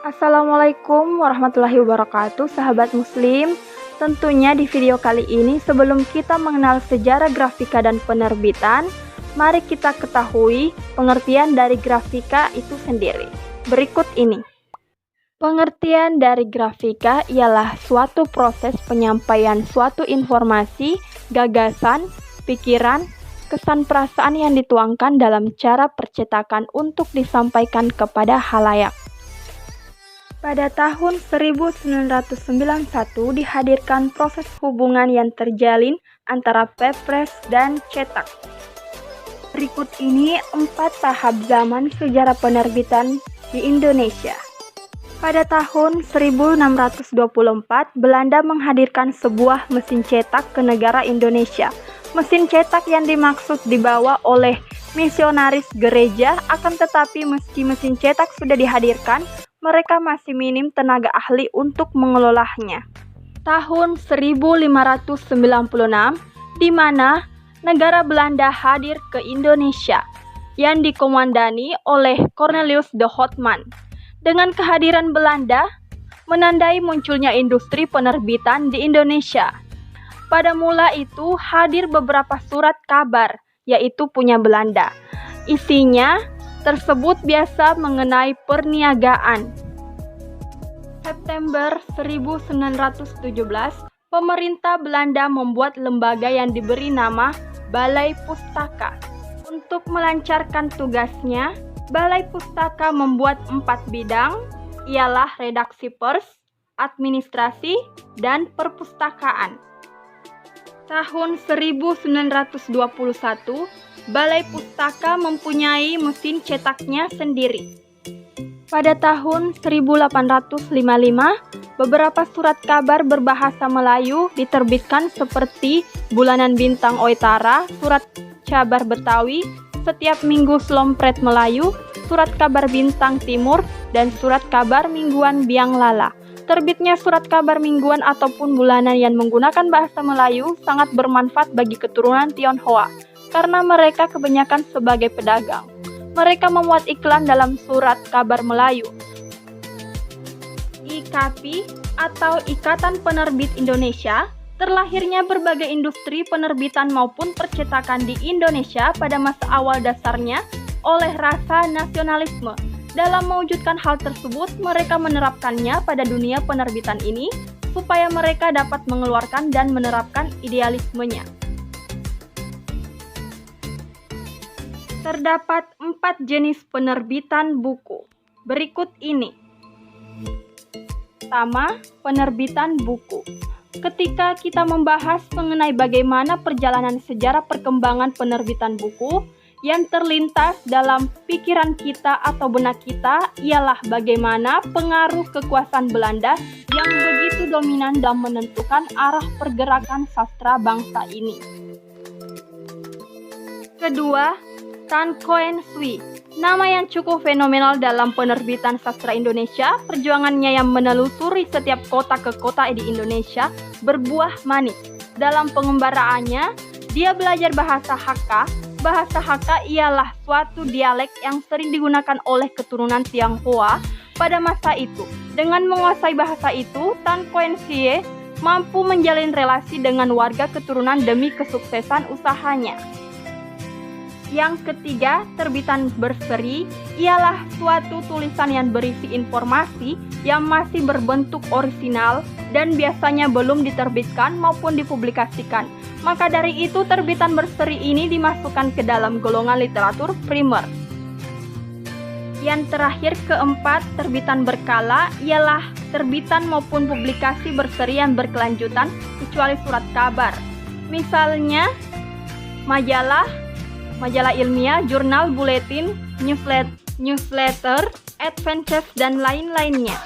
Assalamualaikum warahmatullahi wabarakatuh, sahabat muslim. Tentunya di video kali ini sebelum kita mengenal sejarah grafika dan penerbitan, mari kita ketahui pengertian dari grafika itu sendiri. Berikut ini. Pengertian dari grafika ialah suatu proses penyampaian suatu informasi, gagasan, pikiran, kesan perasaan yang dituangkan dalam cara percetakan untuk disampaikan kepada khalayak. Pada tahun 1991 dihadirkan proses hubungan yang terjalin antara pepres dan cetak. Berikut ini 4 tahap zaman sejarah penerbitan di Indonesia. Pada tahun 1624, Belanda menghadirkan sebuah mesin cetak ke negara Indonesia. Mesin cetak yang dimaksud dibawa oleh misionaris gereja, akan tetapi meski mesin cetak sudah dihadirkan, mereka masih minim tenaga ahli untuk mengelolanya. Tahun 1596, di mana negara Belanda hadir ke Indonesia, yang dikomandani oleh Cornelius de Houtman. Dengan kehadiran Belanda, menandai munculnya industri penerbitan di Indonesia. Pada mula itu hadir beberapa surat kabar, yaitu punya Belanda. Isinya tersebut biasa mengenai perniagaan. September 1917, pemerintah Belanda membuat lembaga yang diberi nama Balai Pustaka. Untuk melancarkan tugasnya, Balai Pustaka membuat 4 bidang, ialah redaksi pers, administrasi, dan perpustakaan. Tahun 1921, Balai Pustaka mempunyai mesin cetaknya sendiri. Pada tahun 1855, beberapa surat kabar berbahasa Melayu diterbitkan seperti Bulanan Bintang Oitara, Surat Kabar Betawi, Setiap Minggu Slompret Melayu, Surat Kabar Bintang Timur, dan Surat Kabar Mingguan Biang Lala. Terbitnya surat kabar mingguan ataupun bulanan yang menggunakan bahasa Melayu sangat bermanfaat bagi keturunan Tionghoa, karena mereka kebanyakan sebagai pedagang. Mereka memuat iklan dalam surat kabar Melayu. IKAPI atau Ikatan Penerbit Indonesia, terlahirnya berbagai industri penerbitan maupun percetakan di Indonesia pada masa awal dasarnya oleh rasa nasionalisme. Dalam mewujudkan hal tersebut, mereka menerapkannya pada dunia penerbitan ini supaya mereka dapat mengeluarkan dan menerapkan idealismenya. Terdapat 4 jenis penerbitan buku. Berikut ini. Pertama, penerbitan buku. Ketika kita membahas mengenai bagaimana perjalanan sejarah perkembangan penerbitan buku, yang terlintas dalam pikiran kita atau benak kita ialah bagaimana pengaruh kekuasaan Belanda yang begitu dominan dan menentukan arah pergerakan sastra bangsa ini. Kedua, Tan Koen Sui, nama yang cukup fenomenal dalam penerbitan sastra Indonesia. Perjuangannya yang menelusuri setiap kota ke kota di Indonesia berbuah manis. Dalam pengembaraannya, dia belajar bahasa Hakka. Bahasa Hakka ialah suatu dialek yang sering digunakan oleh keturunan Tionghoa pada masa itu. Dengan menguasai bahasa itu, Tan Koen Sui mampu menjalin relasi dengan warga keturunan demi kesuksesan usahanya. Yang ketiga, terbitan berseri ialah suatu tulisan yang berisi informasi yang masih berbentuk orisinal dan biasanya belum diterbitkan maupun dipublikasikan. Maka dari itu terbitan berseri ini dimasukkan ke dalam golongan literatur primer. Yang terakhir, keempat, terbitan berkala ialah terbitan maupun publikasi berseri yang berkelanjutan kecuali surat kabar. Misalnya majalah ilmiah, jurnal, buletin, newsletter, adventures, dan lain-lainnya.